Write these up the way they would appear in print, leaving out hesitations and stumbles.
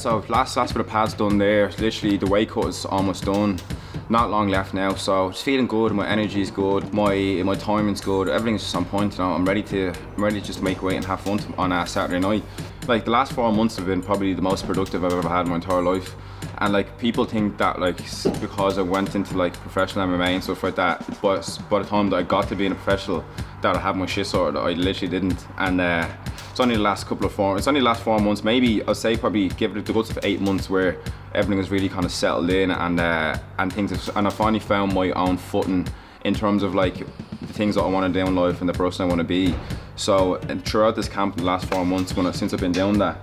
so last bit of pads done there. Literally the weight cut is almost done. Not long left now, so just feeling good. My energy is good. My timing's good. Everything's just on point. You know, I'm ready to just make weight and have fun on a Saturday night. Like the last 4 months have been probably the most productive I've ever had in my entire life. And like people think that like because I went into like professional MMA and stuff like that, but by the time that I got to being a professional, that I had my shit sorted. I literally didn't. And it's only the last it's only the last 4 months, maybe I'll say probably give it the guts of 8 months where everything has really kind of settled in and things and I finally found my own footing in terms of like the things that I want to do in life and the person I want to be. So and throughout this camp in the last 4 months, since I've been doing that,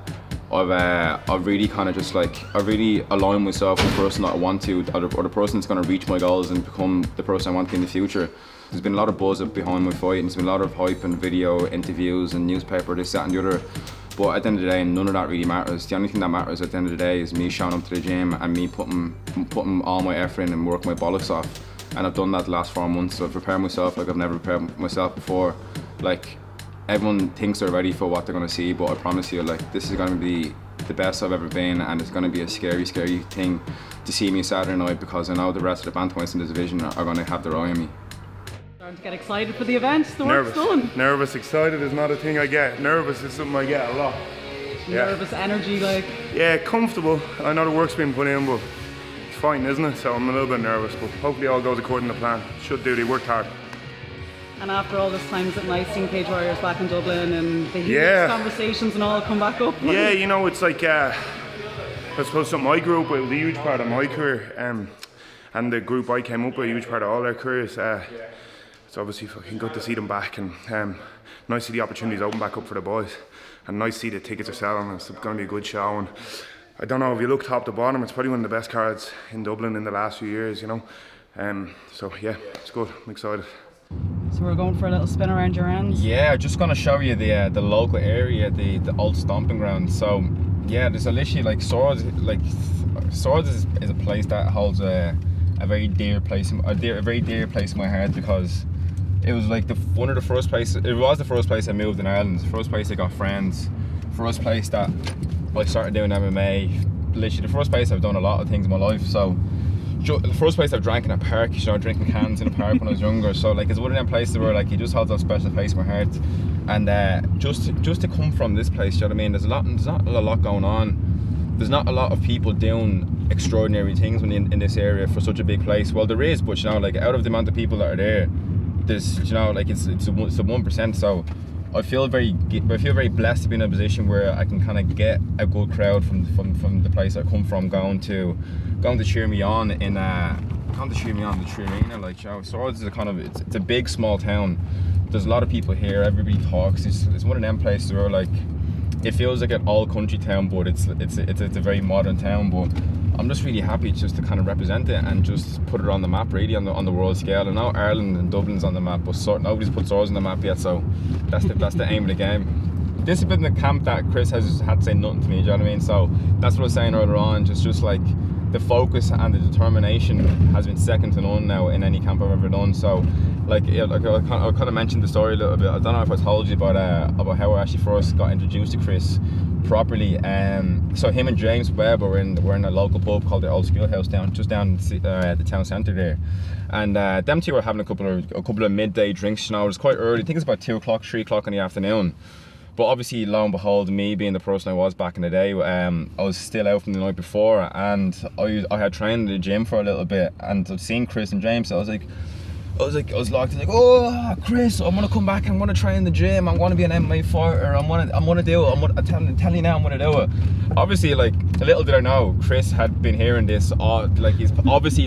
I've really kind of just like, I really aligned myself with the person that I want to, or the person that's going to reach my goals and become the person I want to be in the future. There's been a lot of buzz behind my fight, and there's been a lot of hype and video interviews and newspaper, this, that and the other. But at the end of the day, none of that really matters. The only thing that matters at the end of the day is me showing up to the gym and me putting all my effort in and working my bollocks off. And I've done that the last 4 months. So I've prepared myself like I've never prepared myself before. Like, everyone thinks they're ready for what they're going to see, but I promise you, like, this is going to be the best I've ever been, and it's going to be a scary, scary thing to see me Saturday night, because I know the rest of the bantamweights in this division are going to have their eye on me. Starting to get excited for the event. The work's done. Nervous, excited is not a thing I get. Nervous is something I get a lot. Nervous energy, like. Yeah, comfortable. I know the work's been put in, but it's fine, isn't it? So I'm a little bit nervous, but hopefully all goes according to plan. Should do. They worked hard. And after all this time, is it nice seeing Cage Warriors back in Dublin and the heated conversations and all come back up? Yeah, you know, it's like, I suppose something I grew up with was a huge part of my career, and the group I came up with, a huge part of all their careers. It's obviously fucking good to see them back, and nice to see the opportunities open back up for the boys, and nice to see the tickets are selling. It's going to be a good show, and I don't know, if you look top to bottom, it's probably one of the best cards in Dublin in the last few years, you know. So yeah, it's good. I'm excited. So we're going for a little spin around your ends. Yeah, just gonna show you the local area, the old stomping ground. So yeah, there's literally like Swords. Like Swords is a place that holds a very dear place, a very dear place in my heart, because it was like one of the first places. It was the first place I moved in Ireland. The first place I got friends. First place that I started doing MMA. Literally the first place I've done a lot of things in my life. So the first place I've drank in a park, you know, drinking cans in a park when I was younger. So like it's one of them places where like it just holds a special place in my heart. And just to come from this place, you know what I mean? There's not a lot going on. There's not a lot of people doing extraordinary things when in this area for such a big place. Well, there is, but you know, like out of the amount of people that are there, there's, you know, like it's a 1%. So I feel very blessed to be in a position where I can kind of get a good crowd from the place I come from going to cheer me on the Tree Arena. Like, you know, Swords is it's a big small town. There's a lot of people here. Everybody talks. It's one of them places where like it feels like an all country town, but it's a very modern town. But I'm just really happy just to kind of represent it and just put it on the map, really, on the world scale. And now Ireland and Dublin's on the map, but nobody's put Swords on the map yet. So that's the aim of the game. This has been the camp that Chris has had to say nothing to me. Do you know what I mean? So that's what I was saying earlier on. Just like the focus and the determination has been second to none now in any camp I've ever done. So like I kind of mentioned the story a little bit. I don't know if I told you about how I actually first got introduced to Chris properly. So him and James Webb were in a local pub called the Old Schoolhouse just down at the town centre there, and them two were having a couple of midday drinks. You know, it was quite early. I think it was about 2 o'clock, 3 o'clock in the afternoon. But obviously, lo and behold, me being the person I was back in the day, I was still out from the night before, and I had trained in the gym for a little bit, and I'd seen Chris and James. So I was like, oh, Chris, I'm gonna come back and I'm gonna train in the gym. I'm gonna be an MMA fighter. I'm gonna do it. I'm telling you now, I'm gonna do it. Obviously, like, a little did I know, Chris had been hearing this like his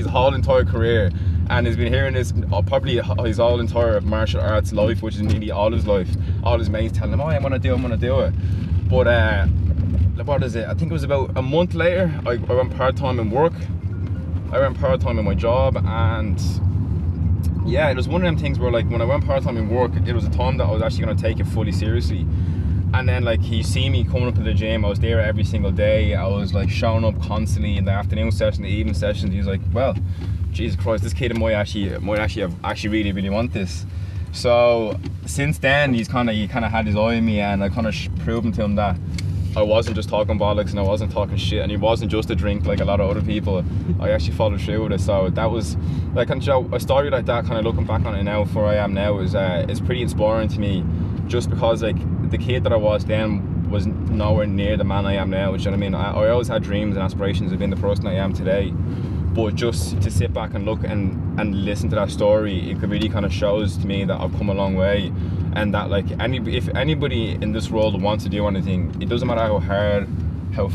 whole entire career, and he's been hearing this probably his whole entire martial arts life, which is nearly all his life. All his mates telling him, oh, I'm gonna do it. But what is it? I think it was about a month later, I went part-time in work. I went part-time in my job, and yeah, it was one of them things where, like, when I went part-time in work, it was a time that I was actually going to take it fully seriously. And then, like, he see me coming up to the gym. I was there every single day. I was like showing up constantly in the afternoon session, the evening sessions. He was like, well, Jesus Christ, this kid might actually really want this. So since then, he kind of had his eye on me, and I kind of proven to him that I wasn't just talking bollocks and I wasn't talking shit, and it wasn't just a drink like a lot of other people. I actually followed through with it. So that was like, kind of, a story like that, kind of looking back on it now, for where I am now, is pretty inspiring to me, just because like the kid that I was then was nowhere near the man I am now. Do you know what I mean? I always had dreams and aspirations of being the person I am today, but just to sit back and look and listen to that story, it really kind of shows to me that I've come a long way, and that like if anybody in this world wants to do anything, it doesn't matter how hard, how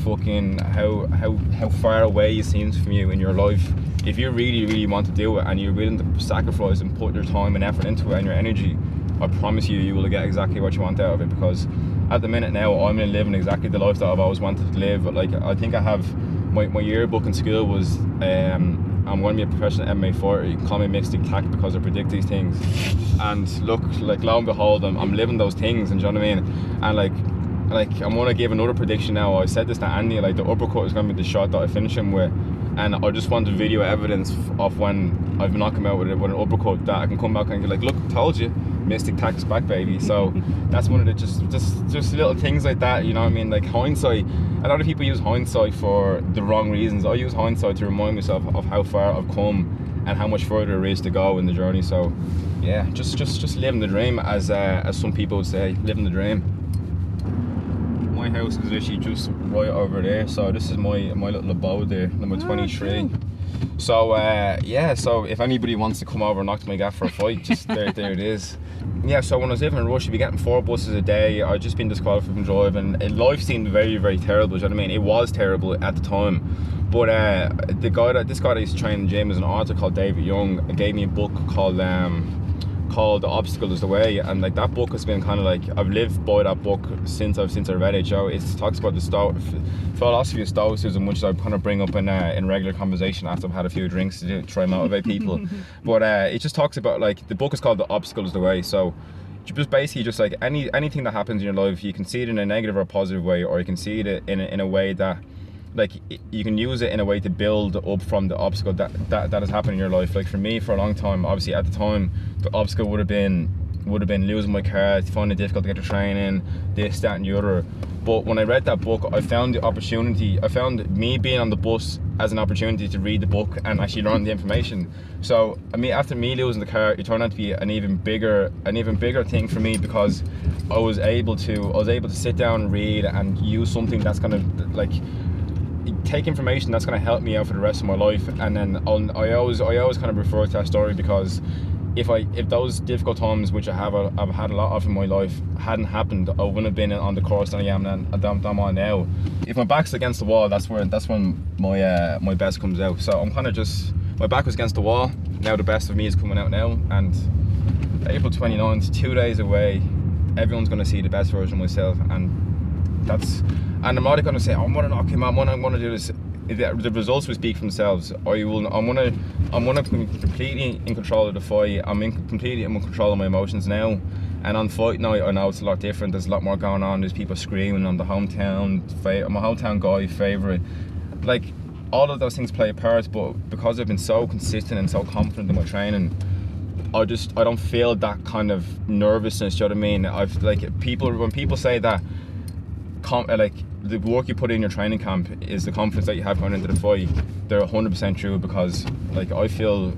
far away it seems from you in your life. If you really want to do it, and you're willing to sacrifice and put your time and effort into it and your energy, I promise you will get exactly what you want out of it. Because at the minute now, I'm living exactly the life that I've always wanted to live. But like, I think I have my yearbook in school was I'm going to be a professional MMA fighter. You can call me Mystic Tack because I predict these things. And look, like, lo and behold, I'm living those things, and do you know what I mean? And like I'm going to give another prediction now. I said this to Andy, like the uppercut is going to be the shot that I finish him with. And I just wanted video evidence of when I've knocked him out with an uppercut, that I can come back and be like, look, told you, Mystic Tack is back, baby. So that's one of the just little things like that, you know what I mean? Like hindsight, a lot of people use hindsight for the wrong reasons. I use hindsight to remind myself of how far I've come and how much further there is to go in the journey. So yeah, just living the dream, as some people would say, living the dream. My house is literally just right over there, so this is my little abode there, number 23. So yeah, so if anybody wants to come over and knock my gaff for a fight, just there it is. Yeah, so when I was living in Rush, you'd be getting 4 buses a day. I'd just been disqualified from driving. Life seemed very terrible, do you know what I mean? It was terrible at the time. But this guy that I used to train in the gym is an author called David Young. Gave me a book called The Obstacle is the Way, and like that book has been kind of like, I've lived by that book since I read it. Joe, it talks about the philosophy of stoicism, which I kind of bring up in regular conversation after I've had a few drinks to try and motivate people. But it just talks about, like, the book is called The Obstacle is the Way. So just basically just like anything that happens in your life, you can see it in a negative or positive way, or you can see it in a way that, like, you can use it in a way to build up from the obstacle that has happened in your life. Like for me, for a long time, obviously at the time, the obstacle would have been losing my car, finding it difficult to get to training, this, that and the other. But when I read that book, I found the opportunity, I found me being on the bus as an opportunity to read the book and actually learn the information. So I mean, after me losing the car, it turned out to be an even bigger thing for me, because I was able to sit down and read and use something that's gonna, like, take information that's going to help me out for the rest of my life. And then I always kind of refer to that story, because if those difficult times, which I've had a lot of in my life, hadn't happened, I wouldn't have been on the course that I am on now. If my back's against the wall, that's when my best comes out. So I'm kind of just, my back was against the wall, now the best of me is coming out now. And April 29th, 2 days away, everyone's going to see the best version of myself, and I'm not going to say, I'm going to knock him out, I'm going to do this. The results will speak for themselves. I'm going to be completely in control of the fight. I'm completely in control of my emotions now. And on fight night, I know it's a lot different. There's a lot more going on. There's people screaming. I'm my hometown guy favourite. Like, all of those things play a part, but because I've been so consistent and so confident in my training, I don't feel that kind of nervousness. Do you know what I mean? When people say that, like, the work you put in your training camp is the confidence that you have going into the fight, they're 100% true, because like I feel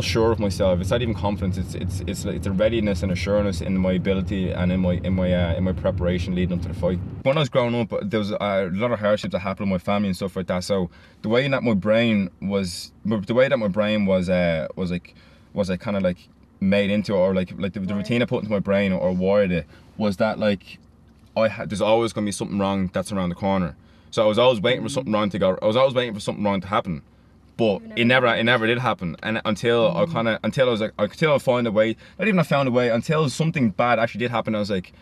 sure of myself. It's not even confidence, it's a readiness and assurance in my ability and in my preparation leading up to the fight. When I was growing up, there was a lot of hardships that happened in my family and stuff like that. So the way that my brain was like kind of like made into, or like the routine I put into my brain or wired it, was that like there's always going to be something wrong that's around the corner. So I was always waiting for something wrong to go. I was always waiting for something wrong to happen, but it never did happen. And until I found a way, not even I found a way, until something bad actually did happen, I was like,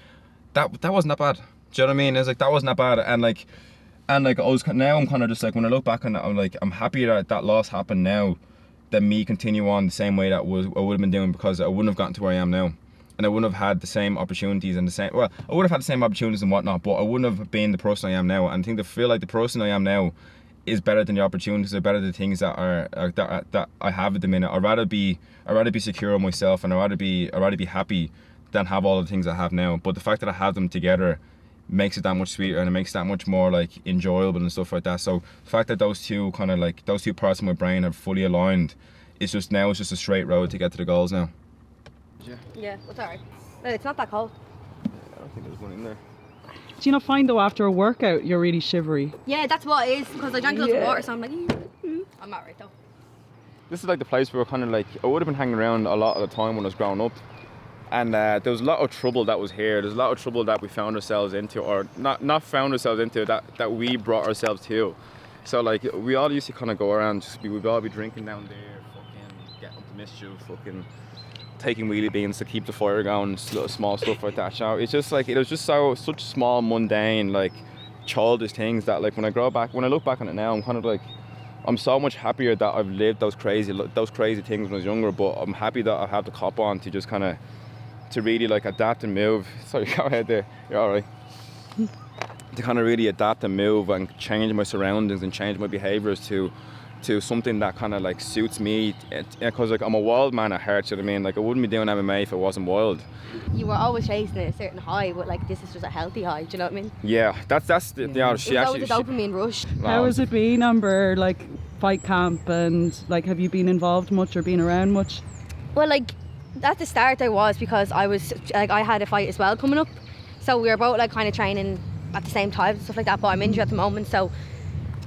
that wasn't that bad. Do you know what I mean? I was like, that wasn't that bad. And now I'm kind of just like, when I look back on it, I'm like, I'm happy that loss happened now, than me continue on the same way that I would have been doing, because I wouldn't have gotten to where I am now. And I wouldn't have had the same opportunities and I would have had the same opportunities and whatnot, but I wouldn't have been the person I am now. And I think to feel like the person I am now is better than the opportunities, or better than the things that I have at the minute. I'd rather be secure in myself, and I'd rather be happy than have all the things I have now. But the fact that I have them together makes it that much sweeter, and it makes it that much more like enjoyable and stuff like that. So the fact that those two parts of my brain are fully aligned, it's just a straight road to get to the goals now. Yeah, it's alright. No, it's not that cold. I don't think there's one in there. Do you not find though after a workout you're really shivery? Yeah, that's what it is, because I drank lots of water, so I'm like, I'm alright though. This is like the place where kind of like I would have been hanging around a lot of the time when I was growing up, and there was a lot of trouble that was here. There's a lot of trouble that we found ourselves into, or not found ourselves into, that we brought ourselves to. So like we all used to kind of go around, we'd all be drinking down there, fucking getting up to mischief, fucking taking wheelie beans to keep the fire going, small stuff like that. You know, it's just like, it was just such small, mundane, like childish things that like when I look back on it now, I'm kind of like, I'm so much happier that I've lived those crazy things when I was younger, but I'm happy that I have the cop on to just kind of, to really like adapt and move. Sorry, go ahead there, you're alright. To kind of really adapt and move and change my surroundings and change my behaviours to something that kind of like suits me, because like I'm a wild man at heart, you know what I mean? Like I wouldn't be doing MMA if I wasn't wild. You were always chasing a certain high, but like this is just a healthy high, do you know what I mean? Yeah, that's the It was always a dopamine rush. How has it been, Amber, like fight camp, and like have you been involved much or been around much? Well, like at the start I was, because I had a fight as well coming up, so we were both like kind of training at the same time and stuff like that, but I'm injured at the moment, so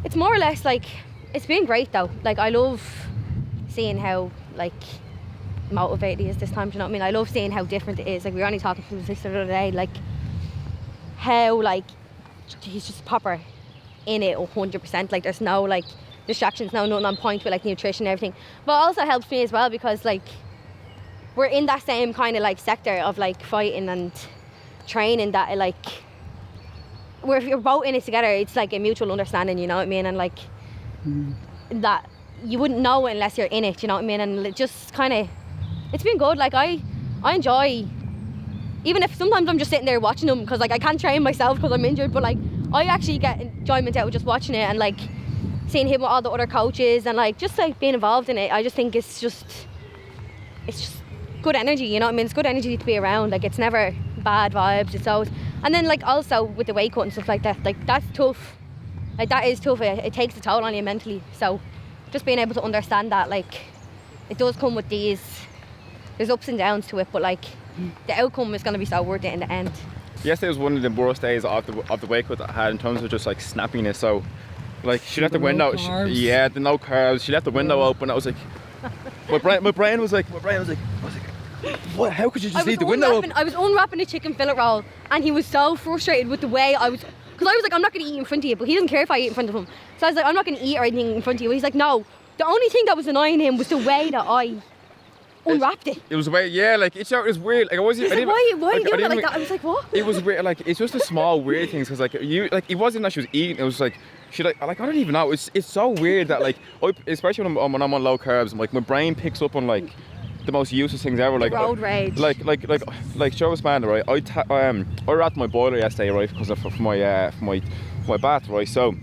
it's more or less like, it's been great though. Like I love seeing how like motivated he is this time, do you know what I mean? I love seeing how different it is. Like we were only talking to his sister the other day, like how like he's just proper in it 100%. Like there's no like distractions, no nothing on point with like nutrition and everything. But it also helps me as well, because like we're in that same kind of like sector of like fighting and training, that like if you're both in it together, it's like a mutual understanding, you know what I mean? And like that you wouldn't know unless you're in it, you know what I mean? And it just kind of, it's been good. Like I enjoy, even if sometimes I'm just sitting there watching them, because like I can't train myself because I'm injured, but like I actually get enjoyment out of just watching it and like seeing him with all the other coaches and like just like being involved in it. I just think it's just good energy, you know what I mean? It's good energy to be around. Like it's never bad vibes, it's always, and then like also with the weight cut and stuff like that, like that's tough. Like that is tough, it takes a toll on you mentally. So just being able to understand that, like it does come with there's ups and downs to it, but like the outcome is going to be so worth it in the end. Yesterday was one of the worst days of the weight cut that I had, in terms of just like snappiness. So like she left the window, the no carbs, she left the window open. I was like, my brain was like, what, how could you just leave the window open? I was unwrapping a chicken fillet roll and he was so frustrated with the way I was, because I was like, I'm not going to eat in front of you, but he doesn't care if I eat in front of him. So I was like, I'm not going to eat or anything in front of you. And he's like, no. The only thing that was annoying him was the way that I unwrapped it. It was the way, yeah, like it was weird. Like I wasn't. He's like, why are you doing it like that? I was like, what? It was weird. Like it's just the small weird things, because like it wasn't that she was eating. It was like she like I don't even know. It's so weird that like especially when I'm on low carbs, like my brain picks up on like the most useless things ever, like road rage. Like show us, man, right? I wrapped my boiler yesterday, right, because for my bath, right? So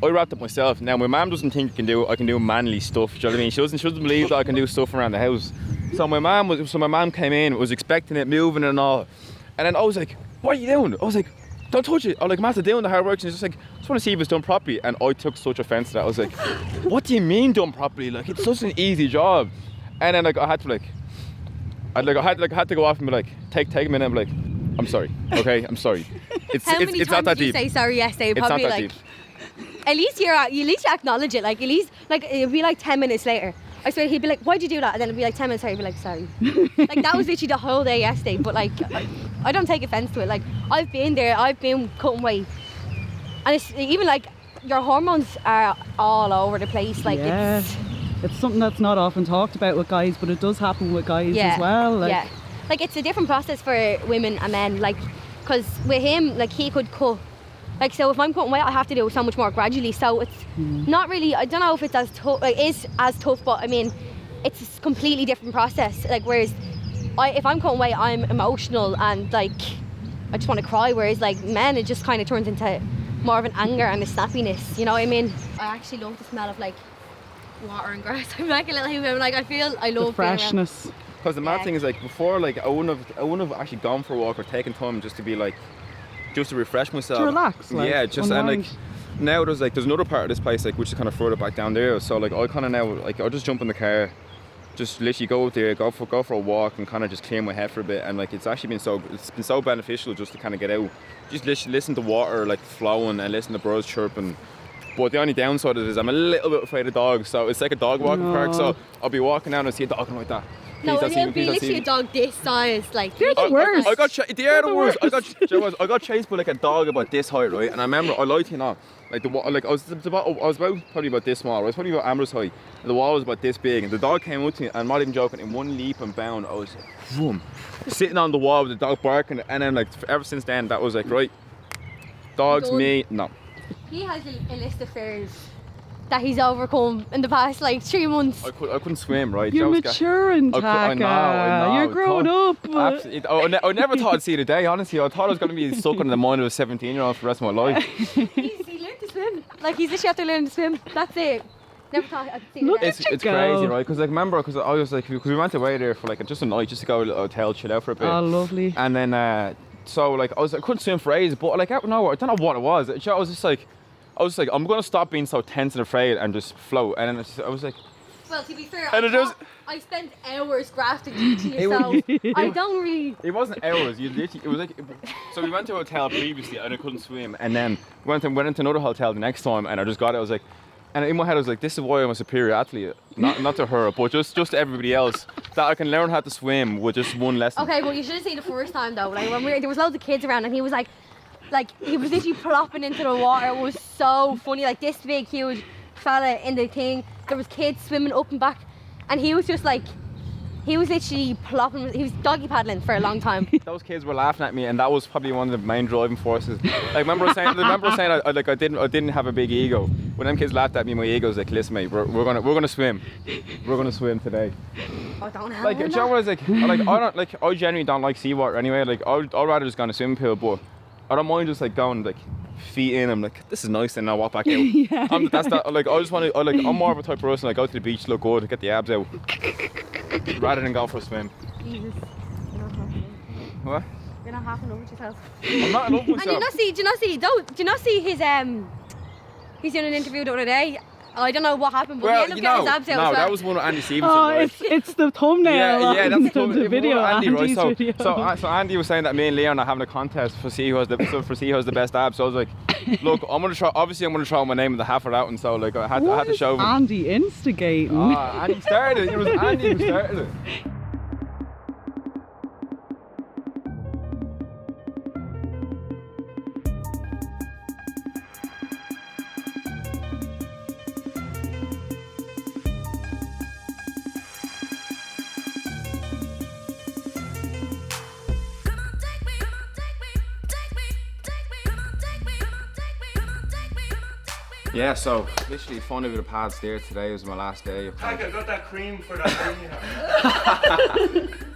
I wrapped it myself. Now my mum doesn't think I can do manly stuff. Do you know what I mean? She doesn't believe that I can do stuff around the house. So my mum came in, was expecting it, moving and all, and then I was like, "What are you doing?" I was like, "Don't touch it." I'm like, "Master, doing the hard work." And she's just like, "I just want to see if it's done properly." And I took such offence to that. I was like, "What do you mean done properly? Like it's such an easy job." And then like I had to go off and be like, take a minute and be like, "I'm sorry, okay, I'm sorry." It's not that deep. Did you say sorry yesterday? It's Probably not that like, deep. At least you acknowledge it. Like at least like it'll be like 10 minutes later. I swear he'd be like, "Why'd you do that?" And then it'd be like 10 minutes later, he'd be like, "Sorry." Like that was literally the whole day yesterday. But like I don't take offence to it. Like I've been there, I've been cutting weight, and it's even like your hormones are all over the place. Like it's something that's not often talked about with guys, but it does happen with guys as well. Like, like it's a different process for women and men. Like, because with him, like he could cut. Like so, if I'm cutting weight, I have to do it so much more gradually. So it's not really. I don't know if it's as tough. Like, is as tough, but I mean, it's a completely different process. Like whereas, if I'm cutting weight, I'm emotional and like I just want to cry. Whereas like men, it just kind of turns into more of an anger and a snappiness. You know what I mean? I actually love the smell of like water and grass. I'm like a little human. Like I love the freshness. Because the mad thing is like before, like I wouldn't have actually gone for a walk or taken time just to be like just to refresh myself. To relax, like, yeah, just unwind. and like now there's another part of this place like which is kind of further back down there. So like I kind of now like I'll just jump in the car, just literally go out there, go for a walk, and kind of just clear my head for a bit. And like it's been so beneficial just to kind of get out, just listen to water like flowing and listen to birds chirping. But the only downside of it is I'm a little bit afraid of dogs, so it's like a dog walking park. So I'll be walking down and see a dog like that. No, it'll be literally a dog this size, like. They're the worst. I got chased by like a dog about this height, right? And I remember, I lied to you not, like I was about probably about this small. I was probably about Amber's height, and the wall was about this big. And the dog came out to me, and I'm not even joking. In one leap and bound, I was like, boom, sitting on the wall with the dog barking. And then like ever since then, that was like right, dogs, me, no. He has a list of fears that he's overcome in the past like 3 months. I couldn't swim, right? You're maturing, Taka. I know. You're growing up. Absolutely. I never thought I'd see the day, honestly. I thought I was going to be stuck in the mind of a 17-year-old for the rest of my life. He learned to swim. Like, he's literally after learning to swim. That's it. Never thought I'd see the day. It's crazy, right? Because like, remember, because I was like, because we went away there for like just a night, just to go to a hotel, chill out for a bit. Oh, lovely. And then, so like, I couldn't swim for ages, but like, I don't know what it was. I was just like, I'm going to stop being so tense and afraid and just float. And then I was like... Well, to be fair, I spent hours grafting teaching yourself. I don't really... It wasn't hours. It was like... So we went to a hotel previously and I couldn't swim. And then went into another hotel the next time and I just got it. I was like... And in my head I was like, this is why I'm a superior athlete. Not to her, but just to everybody else. That I can learn how to swim with just one lesson. Okay, well, you should have seen the first time though. Like, when there was loads of kids around and he was like, he was literally plopping into the water. It was so funny. Like, this big, huge fella in the thing. There was kids swimming up and back, and he was just like, he was literally plopping. He was doggy paddling for a long time. Those kids were laughing at me, and that was probably one of the main driving forces. Like, remember saying I didn't have a big ego. When them kids laughed at me, my ego was like, listen, mate, we're gonna swim. We're gonna swim today. I don't have like, do you know what I was like? I genuinely don't like seawater anyway. Like, I'd rather just go in a swimming pool, but I don't mind just like going like feet in. I'm like, this is nice, and I'll walk back out. Yeah. Like, I just want to. I'm more of a type of person. Like, go to the beach, look good, get the abs out, rather than go for a swim. Jesus, you're not half enough. What? You're not half enough with yourself. I'm not in love with myself. And do you not see his he's doing an interview the other day. I don't know what happened, but he ended up getting his abs out. No, as well. that was one of Andy Stevenson. Oh, right? it's the thumbnail. Yeah, that's the video. Andy, right? Video. So Andy was saying that me and Leon are having a contest for see who has the best abs. So I was like, look, I'm gonna throw my name in the hat for that one. So like, I had to show him. Andy instigating. Andy started it. It was Andy who started it. Yeah, so literally fun with the pads there. Today was my last day. I got that cream for that cream you have.